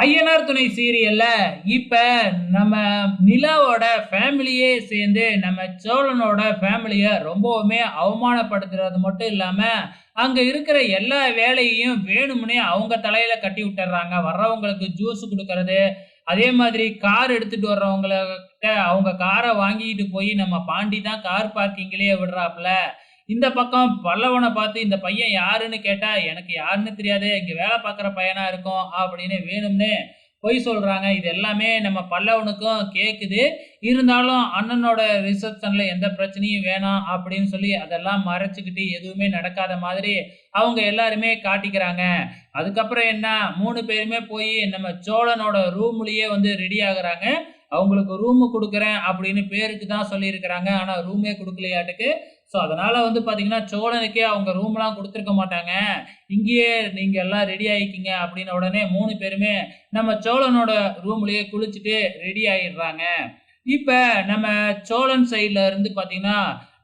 ஐயனார் துணை சீரியல்ல இப்ப நம்ம நிலாவோட ஃபேமிலியே சேர்ந்து நம்ம சோழனோட ஃபேமிலிய ரொம்பவுமே அவமானப்படுத்துறது மட்டும் இல்லாம, அங்க இருக்கிற எல்லா வேலையையும் வேணும்னே அவங்க தலையில கட்டி விட்டுர்றாங்க. வர்றவங்களுக்கு ஜூஸ் குடுக்கறது, அதே மாதிரி கார் எடுத்துட்டு வர்றவங்ககிட்ட அவங்க கார வாங்கிட்டு போய் நம்ம பாண்டி தான் கார் பார்க்கிங்லயே விடுறாப்ல. இந்த பக்கம் பல்லவன பார்த்து இந்த பையன் யாருன்னு கேட்டா, "எனக்கு யாருன்னு தெரியாது. இங்க வேலை பார்க்குற பையனா இருக்கும்." அப்படின்னு வேணும்னே பொய் சொல்றாங்க. இது எல்லாமே நம்ம பல்லவனுக்கும் கேக்குது. இருந்தாலும் அண்ணனோட ரிசப்ஷன்ல எந்த பிரச்சனையும் வேணாம் அப்படின்னு சொல்லி அதெல்லாம் மறைச்சுக்கிட்டு எதுவுமே நடக்காத மாதிரி அவங்க எல்லாருமே காட்டிக்கிறாங்க. அதுக்கப்புறம் என்ன 3 பேருமே போய் நம்ம சோழனோட ரூம்லயே வந்து ரெடி ஆகுறாங்க. அவங்களுக்கு ரூம் குடுக்குறேன் அப்படின்னு பேருக்கு தான் சொல்லியிருக்கிறாங்க. ஆனா ரூமே குடுக்கலையாட்டுக்கு. அதனால வந்து பார்த்தீங்கன்னா, சோழனுக்கே அவங்க ரூம்லாம் குடுத்துருக்க மாட்டாங்க. இங்கேயே நீங்க எல்லாம் ரெடி ஆயிக்கீங்க அப்படின்ன உடனே 3 பேருமே நம்ம சோழனோட ரூம்லயே குளிச்சுட்டு ரெடி ஆயிடுறாங்க. இப்ப நம்ம சோழன் சைட்ல இருந்து பார்த்தீங்கன்னா,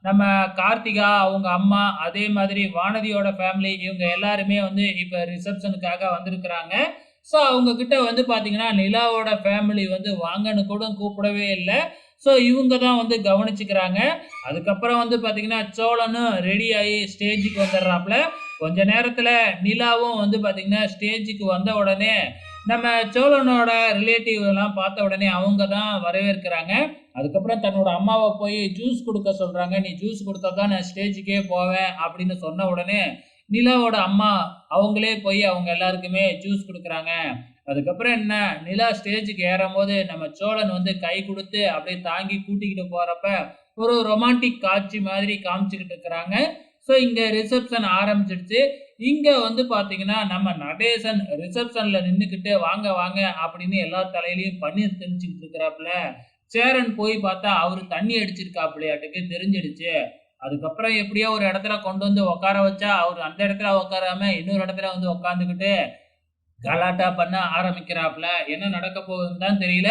நம்ம கார்த்திகா, அவங்க அம்மா, அதே மாதிரி வானதியோட ஃபேமிலி இவங்க எல்லாருமே வந்து இப்ப ரிசப்ஷனுக்காக வந்திருக்கிறாங்க. அவங்க கிட்ட வந்து பார்த்தீங்கன்னா, நிலாவோட ஃபேமிலி வந்து வாங்கன்னு கூட கூப்பிடவே இல்ல. இவங்க தான் வந்து கவனிச்சுக்கிறாங்க. அதுக்கப்புறம் வந்து பார்த்தீங்கன்னா, சோழனும் ரெடி ஆயி ஸ்டேஜுக்கு வந்துடுறாப்ல. கொஞ்ச நேரத்துல நிலாவும் வந்து பார்த்தீங்கன்னா, ஸ்டேஜுக்கு வந்த உடனே, நம்ம சோழனோட ரிலேட்டிவ் எல்லாம் பார்த்த உடனே அவங்க தான் வரவேற்கிறாங்க. அதுக்கப்புறம் தன்னோட அம்மாவ போய் ஜூஸ் குடுக்க சொல்றாங்க. "நீ ஜூஸ் குடுத்தா தான் நான் ஸ்டேஜுக்கே போவேன்." அப்படின்னு சொன்ன உடனே, நிலாவோட அம்மா அவங்களே போய் அவங்க எல்லாருக்குமே ஜூஸ் குடுக்குறாங்க. அதுக்கப்புறம் என்ன, நிலா ஸ்டேஜுக்கு ஏறும்போது நம்ம சோழன் வந்து கை குடுத்து அப்படியே தாங்கி கூட்டிக்கிட்டு போறப்ப, ஒரு ரொமான்டிக் காட்சி மாதிரி காமிச்சுக்கிட்டு இருக்கிறாங்க. இங்க ரிசப்ஷன் ஆரம்பிச்சிடுச்சு. இங்க வந்து பார்த்தீங்கன்னா, நம்ம நடேசன் ரிசப்ஷன்ல நின்னுக்கிட்டு வாங்க வாங்க அப்படின்னு எல்லார் தலையிலயும் பன்னீர் தெளிச்சுக்கிட்டு இருக்கிறாப்புல. சேரன் போய் பார்த்தா அவரு தண்ணி அடிச்சிருக்காப்புலயாட்டுக்கு தெரிஞ்சிடுச்சு. அதுக்கப்புறம் எப்படியோ ஒரு இடத்துல கொண்டு வந்து உட்கார வச்சா, அவரு அந்த இடத்துல உட்காராம இன்னொரு இடத்துல வந்து உட்கார்ந்துகிட்டு கலாட்டா பண்ண ஆரம்பிக்கிறாப்ல. என்ன நடக்க போகுதுன்னு தான் தெரியல.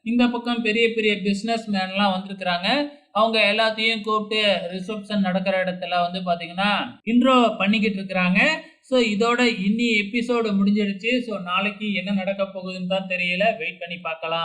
இந்த பக்கம் பெரிய பெரிய பிசினஸ் மேன்லாம் வந்திருக்கிறாங்க. அவங்க எல்லாத்தையும் கூப்பிட்டு ரிசப்ஷன் நடக்கிற இடத்துல வந்து பார்த்தீங்கன்னா, இன்ட்ரோ பண்ணிக்கிட்டு இருக்கிறாங்க. இதோட இன்னி எபிசோடு முடிஞ்சிடுச்சு. நாளைக்கு என்ன நடக்க போகுதுன்னு தான் தெரியல. வெயிட் பண்ணி பார்க்கலாம்.